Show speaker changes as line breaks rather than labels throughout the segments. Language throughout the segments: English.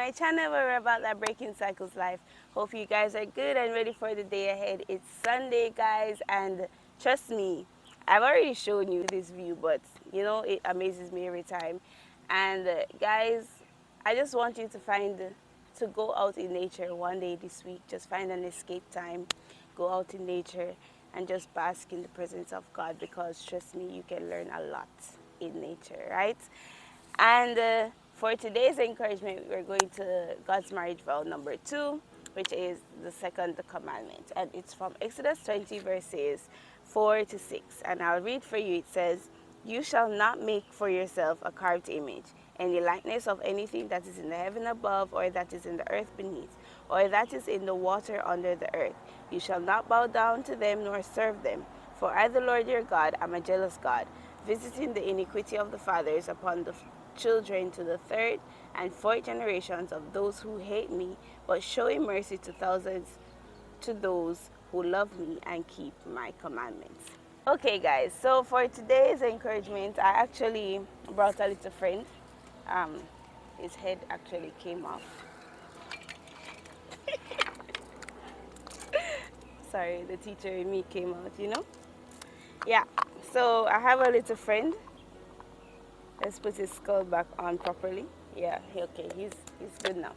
my channel where we're about that breaking cycles life. Hope you guys are good and ready for the day ahead. It's Sunday, guys, and trust me, I've already shown you this view, but you know, it amazes me every time. And guys, I just want you to go out in nature one day this week. Just find an escape time, go out in nature and just bask in the presence of God, because trust me, you can learn a lot in nature, right? And for today's encouragement, we're going to God's marriage vow number 2, which is the second commandment. And it's from Exodus 20 verses 4 to 6. And I'll read for you. It says, "You shall not make for yourself a carved image, any likeness of anything that is in the heaven above, or that is in the earth beneath, or that is in the water under the earth. You shall not bow down to them nor serve them. For I, the Lord your God, am a jealous God, visiting the iniquity of the fathers upon the children to the third and fourth generations of those who hate me, but showing mercy to thousands to those who love me and keep my commandments." Okay, guys, so for today's encouragement, I actually brought a little friend. His head actually came off. Sorry, the teacher in me came out, you know? Yeah, so I have a little friend. Let's put his skull back on properly. Yeah, okay, he's good now.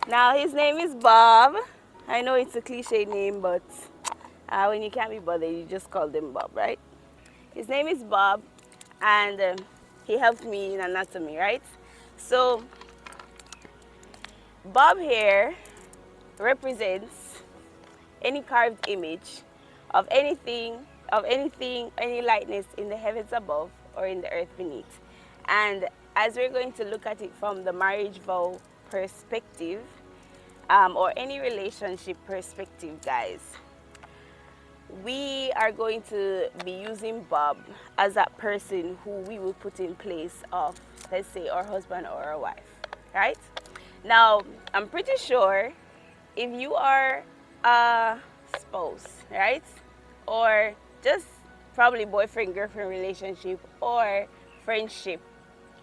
Now, his name is Bob. I know it's a cliche name, but when you can't be bothered, you just call them Bob, right? His name is Bob, and he helped me in anatomy, right? So, Bob here represents any carved image of anything, any likeness in the heavens above or in the earth beneath. And as we're going to look at it from the marriage vow perspective, or any relationship perspective, guys, we are going to be using Bob as that person who we will put in place of, let's say, our husband or our wife, right? Now, I'm pretty sure if you are a spouse, right, or just probably boyfriend-girlfriend relationship or friendship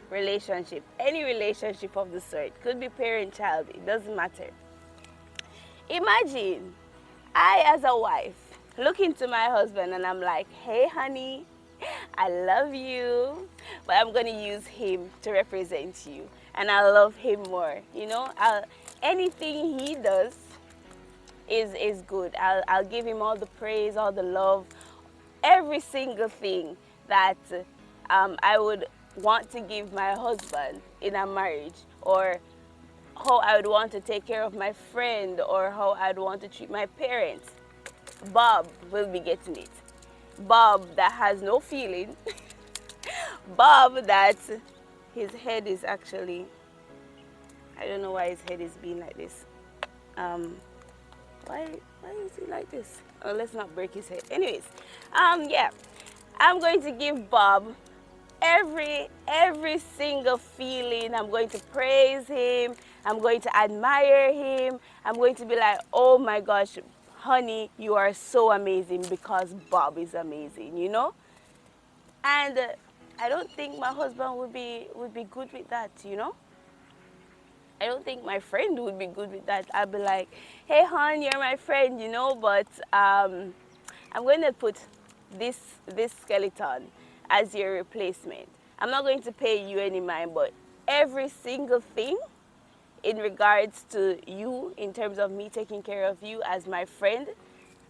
relationship, any relationship of the sort, could be parent-child, it doesn't matter. Imagine I, as a wife, look into my husband and I'm like, "Hey honey, I love you, but I'm going to use him to represent you, and I love him more, you know, anything he does is good. I'll give him all the praise, all the love, every single thing that I would want to give my husband in a marriage, or how I would want to take care of my friend, or how I'd want to treat my parents." Bob will be getting it. Bob that has no feeling. Bob that his head is actually, I don't know why his head is being like this. Why is he like this? Oh, let's not break his head. Anyways, yeah, I'm going to give Bob every single feeling. I'm going to praise him. I'm going to admire him. I'm going to be like, "Oh my gosh, honey, you are so amazing because Bob is amazing," you know? And I don't think my husband would be good with that, you know? I don't think my friend would be good with that. I'd be like, "Hey hon, you're my friend, you know, but I'm going to put this skeleton as your replacement. I'm not going to pay you any mind, but every single thing in regards to you, in terms of me taking care of you as my friend,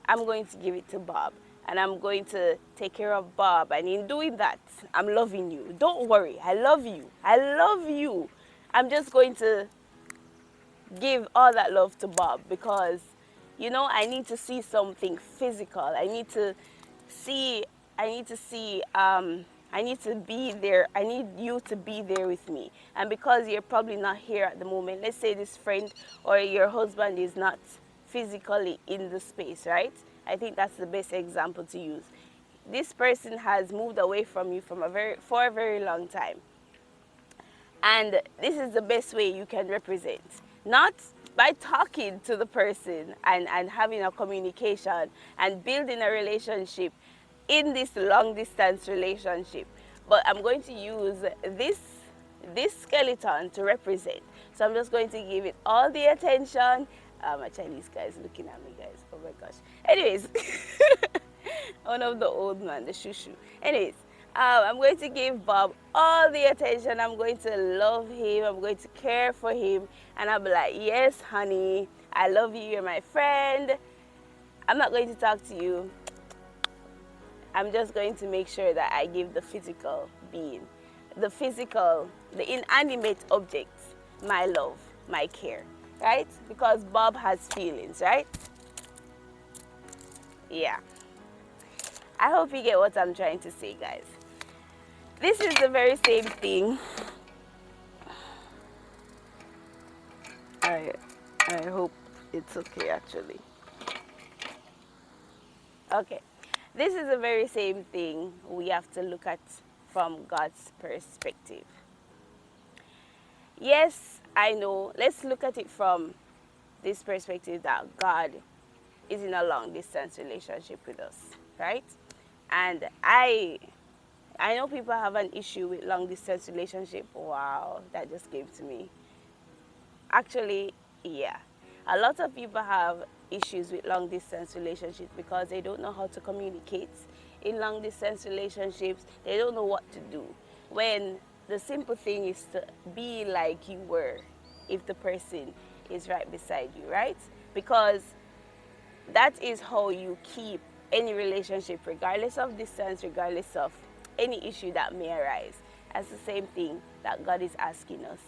I'm going to give it to Bob. And I'm going to take care of Bob. And in doing that, I'm loving you. Don't worry, I love you. I love you. I'm just going to give all that love to Bob, because, you know, I need to see something physical. I need to be there. I need you to be there with me. And because you're probably not here at the moment, let's say this friend or your husband is not physically in the space, right? I think that's the best example to use. This person has moved away from you for a very long time. And this is the best way you can represent. Not by talking to the person and having a communication and building a relationship in this long distance relationship, but I'm going to use this skeleton to represent. So I'm just going to give it all the attention. My Chinese guy is looking at me, guys. Oh my gosh. Anyways, one of the old man, the shushu. Anyways, I'm going to give Bob all the attention. I'm going to love him. I'm going to care for him. And I'll be like, yes, honey, I love you. You're my friend. I'm not going to talk to you. I'm just going to make sure that I give the physical being, the physical, the inanimate objects, my love, my care, right? Because Bob has feelings, right? Yeah. I hope you get what I'm trying to say, guys. This is the very same thing. I hope it's okay, actually. Okay. This is the very same thing we have to look at from God's perspective. Yes, I know. Let's look at it from this perspective that God is in a long distance relationship with us, right? And I know people have an issue with long distance relationship. Wow, that just came to me. Actually, yeah. A lot of people have issues with long distance relationships because they don't know how to communicate. In long distance relationships, they don't know what to do. When the simple thing is to be like you were if the person is right beside you, right? Because that is how you keep any relationship, regardless of distance, regardless of any issue that may arise. That's the same thing that God is asking us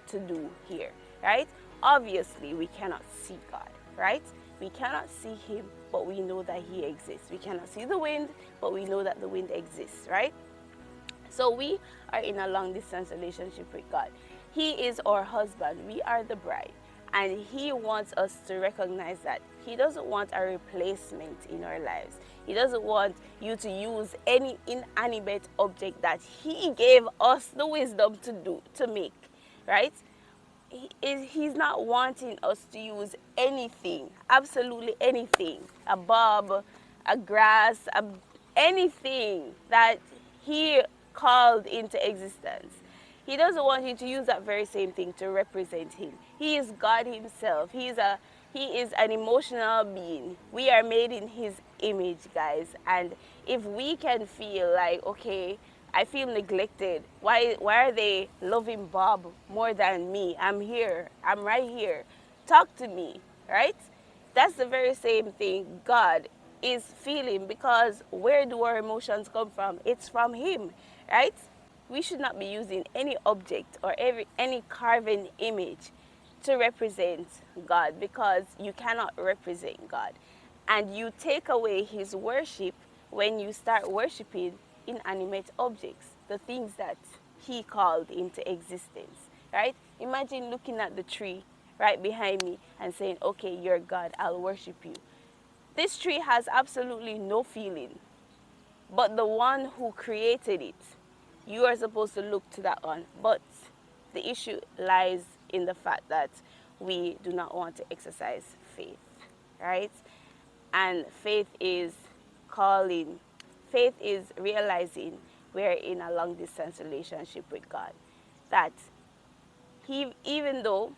to do here, right? Obviously, we cannot see God, right? We cannot see him, but we know that he exists. We cannot see the wind, but we know that the wind exists, right? So we are in a long distance relationship with God. He is our husband. We are the bride. And he wants us to recognize that he doesn't want a replacement in our lives. He doesn't want you to use any inanimate object that he gave us the wisdom to make, right? He's not wanting us to use anything, absolutely anything, a bulb, a grass, anything that he called into existence. He doesn't want you to use that very same thing to represent him. He is God himself. He is an emotional being. We are made in his image, guys. And if we can feel like, okay, I feel neglected. Why are they loving Bob more than me? I'm here. I'm right here. Talk to me, right? That's the very same thing God is feeling, because where do our emotions come from? It's from him, right? We should not be using any object or any carven image to represent God, because you cannot represent God. And you take away his worship when you start worshiping inanimate objects, the things that he called into existence, right? Imagine looking at the tree right behind me and saying, okay, you're God, I'll worship you. This tree has absolutely no feeling, but the one who created it, you are supposed to look to that one. But the issue lies in the fact that we do not want to exercise faith, right? And faith is calling, faith is realizing we're in a long distance relationship with God. That he, even though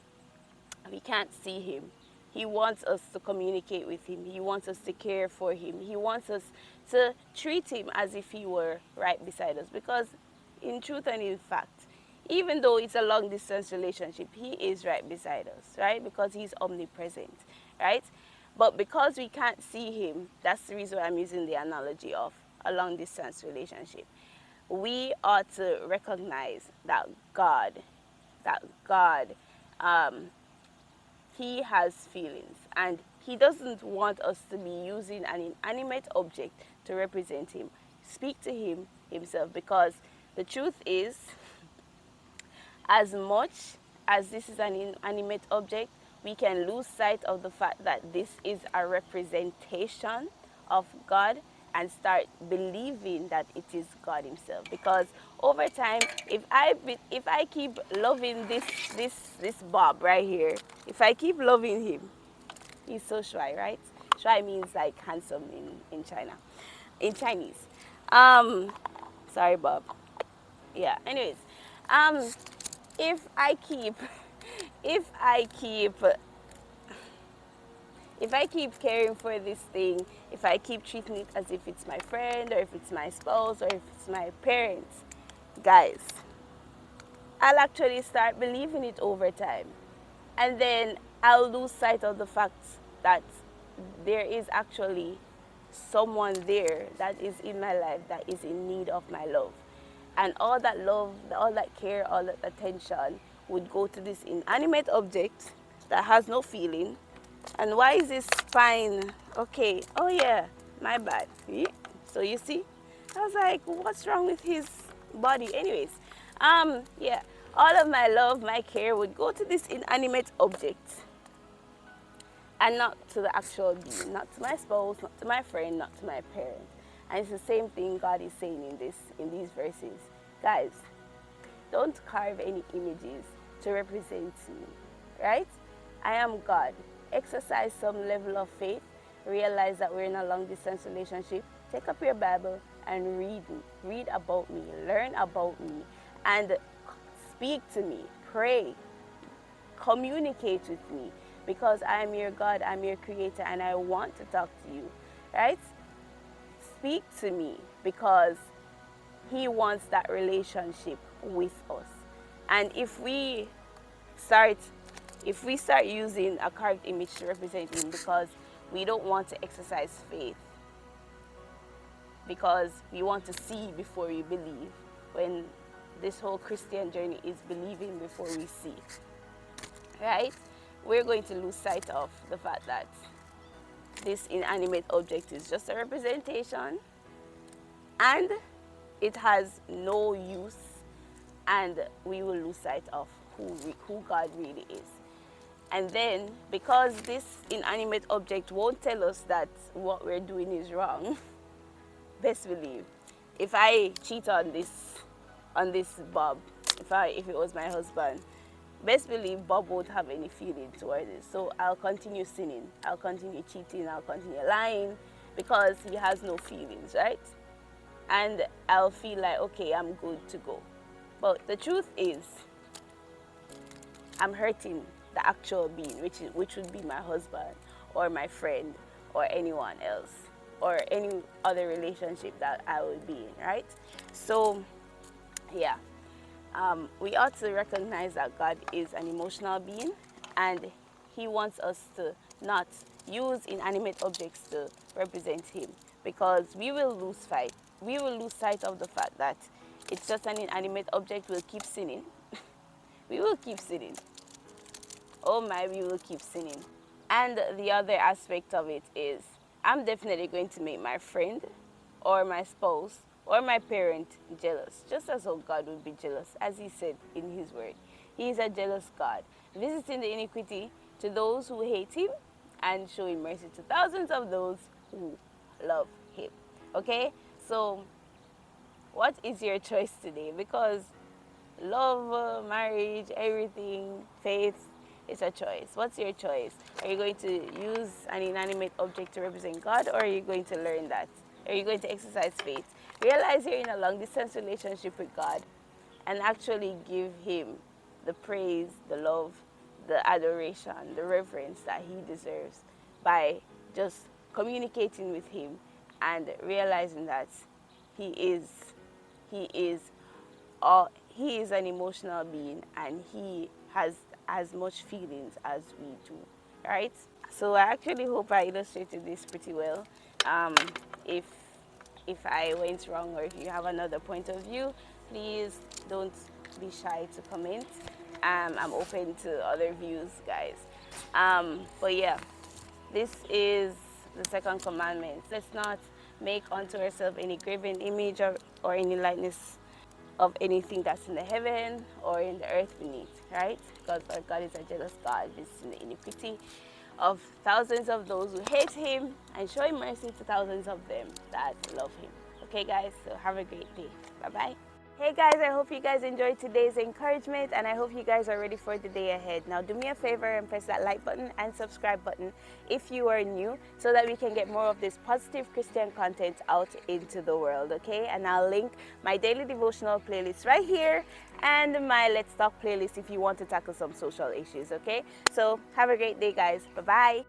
we can't see him, he wants us to communicate with him. He wants us to care for him. He wants us to treat him as if he were right beside us. Because in truth and in fact, even though it's a long distance relationship, he is right beside us, right? Because he's omnipresent, right? But because we can't see him, that's the reason why I'm using the analogy of a long distance relationship. We ought to recognize that God, he has feelings, and he doesn't want us to be using an inanimate object to represent him. Speak to him himself, because the truth is, as much as this is an inanimate object, we can lose sight of the fact that this is a representation of God and start believing that it is God himself. Because over time, if I keep loving this Bob right here, if I keep loving him, he's so shuai, right? Shuai means like handsome in China, in Chinese. Sorry, Bob. Yeah. Anyways, if I keep if I keep caring for this thing, if I keep treating it as if it's my friend or if it's my spouse or if it's my parents, guys, I'll actually start believing it over time. And then I'll lose sight of the fact that there is actually someone there that is in my life that is in need of my love. And all that love, all that care, all that attention would go to this inanimate object that has no feeling. And why is this fine? Okay, oh yeah, my bad. Yeah. So you see, I was like, what's wrong with his body? Anyways, yeah, all of my love, my care would go to this inanimate object and not to the actual being, not to my spouse, not to my friend, not to my parent. And it's the same thing God is saying in these verses. Guys, don't carve any images to represent me, right? I am God. Exercise some level of faith. Realize that we're in a long distance relationship. Take up your Bible and read about me, learn about me, and speak to me, pray, communicate with me, because I am your God, I'm your creator, and I want to talk to you, right? Speak to me, because he wants that relationship with us. And if we start using a carved image to represent him because we don't want to exercise faith, because we want to see before we believe, when this whole Christian journey is believing before we see, right? We're going to lose sight of the fact that this inanimate object is just a representation and it has no use, and we will lose sight of who God really is. And then, because this inanimate object won't tell us that what we're doing is wrong, best believe, if I cheat on this Bob, if it was my husband, best believe Bob won't have any feeling towards it. So I'll continue sinning, I'll continue cheating, I'll continue lying, because he has no feelings, right? And I'll feel like, okay, I'm good to go. But the truth is, I'm hurting the actual being, which would be my husband or my friend or anyone else or any other relationship that I would be in, right? So, yeah, we ought to recognize that God is an emotional being, and he wants us to not use inanimate objects to represent him, because we will lose sight of the fact that it's just an inanimate object. We'll keep sinning. We will keep sinning. Oh my, we will keep sinning. And the other aspect of it is, I'm definitely going to make my friend or my spouse or my parent jealous, just as how God would be jealous, as he said in his word. He is a jealous God, visiting the iniquity to those who hate him and showing mercy to thousands of those who love him. Okay? So, what is your choice today? Because love, marriage, everything, faith, it's a choice. What's your choice? Are you going to use an inanimate object to represent God, or are you going to learn that? Are you going to exercise faith? Realize you're in a long distance relationship with God and actually give him the praise, the love, the adoration, the reverence that he deserves by just communicating with him and realizing that he is an emotional being, and he has as much feelings as we do, right? So I actually hope I illustrated this pretty well. If I went wrong, or if you have another point of view, please don't be shy to comment. I'm open to other views, guys. But yeah, this is the second commandment. Let's not make unto ourselves any graven image or any likeness of anything that's in the heaven or in the earth beneath, right? Because our God is a jealous God, visiting the iniquity of thousands of those who hate him and showing mercy to thousands of them that love him. Okay, guys, so have a great day. Bye-bye. Hey guys, I hope you guys enjoyed today's encouragement, and I hope you guys are ready for the day ahead. Now do me a favor and press that like button and subscribe button if you are new, so that we can get more of this positive Christian content out into the world, okay? And I'll link my daily devotional playlist right here and my Let's Talk playlist if you want to tackle some social issues, okay? So have a great day guys. Bye-bye.